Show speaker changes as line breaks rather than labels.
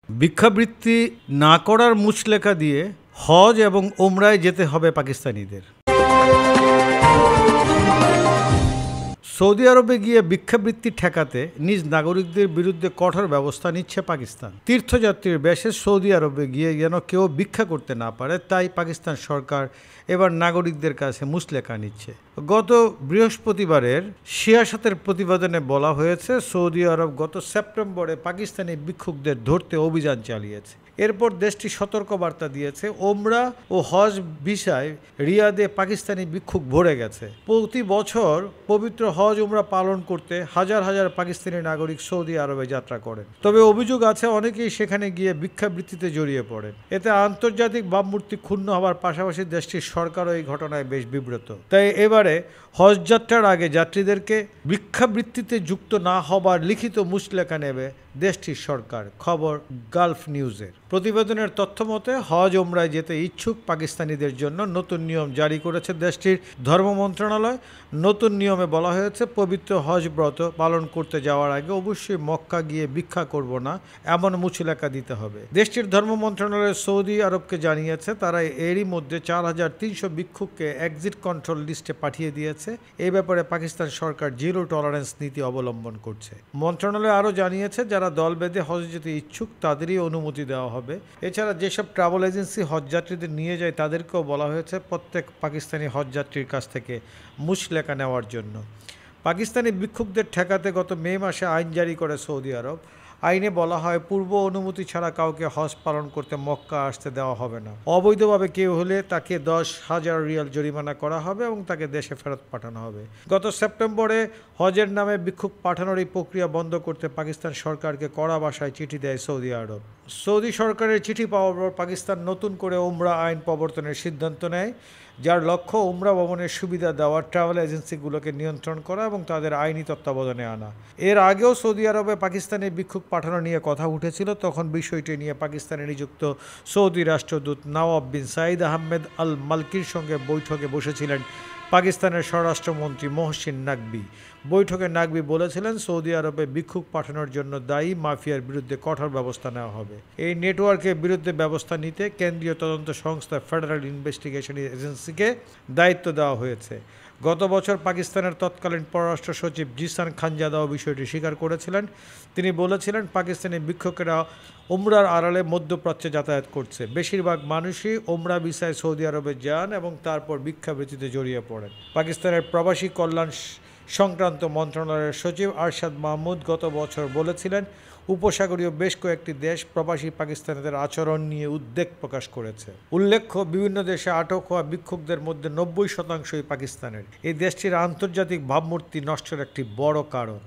ভিক্ষাবৃত্তি না করার মুচলেখা দিয়ে হজ এবং ওমরায় যেতে হবে পাকিস্তানিদের। সৌদি আরবে গিয়ে ভিক্ষাবৃত্তি ঠেকাতে নিজ নাগরিকদের বিরুদ্ধে কঠোর ব্যবস্থা নিচ্ছে পাকিস্তান। তীর্থযাত্রীর বেশে সৌদি আরবে গিয়ে যেন কেউ ভিক্ষা করতে না পারে, তাই পাকিস্তান সরকার এবার নাগরিকদের কাছে মুচলেখা নিচ্ছে। গত বৃহস্পতিবারের সিয়াসতের প্রতিবেদনে বলা হয়েছে, সৌদি আরব গত সেপ্টেম্বরে পাকিস্তানি ভিক্ষুকদের ধরতে অভিযান চালিয়েছে। এরপর দেশটি সতর্কবার্তা দিয়েছে, ওমরা ও হজ ভিসায় রিয়াদে পাকিস্তানি ভিক্ষুক ভরে গেছে। প্রতি বছর পবিত্র হজ ওমরা পালন করতে হাজার হাজার পাকিস্তানি নাগরিক সৌদি আরবে যাত্রা করেন। তবে অভিযোগ আছে, অনেকেই সেখানে গিয়ে ভিক্ষাবৃত্তিতে জড়িয়ে পড়েন। এতে আন্তর্জাতিক ভাবমূর্তি ক্ষুণ্ণ হওয়ার পাশাপাশি দেশটির সরকারও এই ঘটনায় বেশ বিব্রত। তাই এবারে হজ যাত্রার আগে যাত্রীদেরকে ভিক্ষাবৃত্তিতে যুক্ত না হবার লিখিত মুচলেখা নেবে দেশটির সরকার। খবর গালফ নিউজের। প্রতিবেদনের তথ্য মতে হজ ওমরায় যেতে ইচ্ছুক পাকিস্তানিদের জন্য নতুন নিয়ম জারি করেছে দেশটির ধর্ম মন্ত্রণালয়। নতুন নিয়মে বলা হয়েছে, পবিত্র হজ ব্রত পালন করতে যাওয়ার আগে অবশ্যই মক্কা গিয়ে ভিক্ষা করব না এমন মুচলেখা দিতে হবে। দেশটির ধর্ম মন্ত্রণালয় সৌদি আরবকে জানিয়েছে, তারা এরই মধ্যে 4300 ভিক্ষুককে এক্সিট কন্ট্রোল লিস্টে পাঠিয়ে দিয়েছে। এই ব্যাপারে পাকিস্তান সরকার জিরো টলারেন্স নীতি অবলম্বন করছে। মন্ত্রণালয় আরও জানিয়েছে, যারা দল বেঁধে হজ যেতে ইচ্ছুক তাদেরই অনুমতি দেওয়া হবে। এছাড়া যেসব ট্রাভেল এজেন্সি হজযাত্রীদের নিয়ে যায় তাদেরকেও বলা হয়েছে প্রত্যেক পাকিস্তানি হজযাত্রীর কাছ থেকে মুচলেখা নেওয়ার জন্য। পাকিস্তানি ভিক্ষুকদের ঠেকাতে গত মে মাসে আইন জারি করে সৌদি আরব। আইনে বলা হয়, পূর্ব অনুমতি ছাড়া কাউকে হজ পালন করতে মক্কা আসতে দেওয়া হবে না। অবৈধভাবে কেউ হলে তাকে 10,000 রিয়াল জরিমানা করা হবে এবং তাকে দেশে ফেরত পাঠানো হবে। গত সেপ্টেম্বরে হজের নামে ভিক্ষুক পাঠানোর এই প্রক্রিয়া বন্ধ করতে পাকিস্তান সরকারকে কড়া ভাষায় চিঠি দেয় সৌদি আরব। সৌদি সরকারের চিঠি পাওয়ার পর পাকিস্তান নতুন করে ওমরা আইন প্রবর্তনের সিদ্ধান্ত নেয়, যার লক্ষ্য ওমরা ভবনের সুবিধা দেওয়া ট্রাভেল এজেন্সিগুলোকে নিয়ন্ত্রণ করা এবং তাদের আইনি তত্ত্বাবধানে আনা। এর আগেও সৌদি আরবে পাকিস্তানি ভিক্ষুক পাঠানো নিয়ে কথা উঠেছিল। তখন বিষয়টি নিয়ে পাকিস্তানে নিযুক্ত সৌদি রাষ্ট্রদূত নওয়াব বিন সাঈদ আহমেদ আল মালকির সঙ্গে বৈঠকে বসেছিলেন পাকিস্তানের স্বরাষ্ট্রমন্ত্রী মহসিন নাকভি। বৈঠকে নাকভি বলেছিলেন, সৌদি আরবে ভিক্ষুক পাঠানোর জন্য দায়ী মাফিয়ার বিরুদ্ধে কঠোর ব্যবস্থা নেওয়া হবে। এই নেটওয়ার্কের বিরুদ্ধে ব্যবস্থা নিতে কেন্দ্রীয় তদন্ত সংস্থা ফেডারেল ইনভেস্টিগেশন এজেন্সিকে দায়িত্ব দেওয়া হয়েছে। গত বছর পাকিস্তানের তৎকালীন পররাষ্ট্র সচিব জিসান খানজাদাও বিষয়টি স্বীকার করেছিলেন। তিনি বলেছিলেন, পাকিস্তানি ভিক্ষুকেরা ওমরার আড়ালে মধ্যপ্রাচ্যে যাতায়াত করছে। বেশিরভাগ মানুষই ওমরা ভিসায় সৌদি আরবে যান এবং তারপর ভিক্ষাবৃত্তিতে জড়িয়ে পড়েন। পাকিস্তানের প্রবাসী কল্যাণ সংক্রান্ত মন্ত্রণালয়ের সচিব আরশাদ মাহমুদ গত বছর বলেছিলেন, উপসাগরীয় বেশ কয়েকটি দেশ প্রবাসী পাকিস্তানিদের আচরণ নিয়ে উদ্বেগ প্রকাশ করেছে। উল্লেখ্য, বিভিন্ন দেশে আটক হওয়া ভিক্ষুকদের মধ্যে 90% পাকিস্তানের। এই দেশটির আন্তর্জাতিক ভাবমূর্তি নষ্টের একটি বড় কারণ।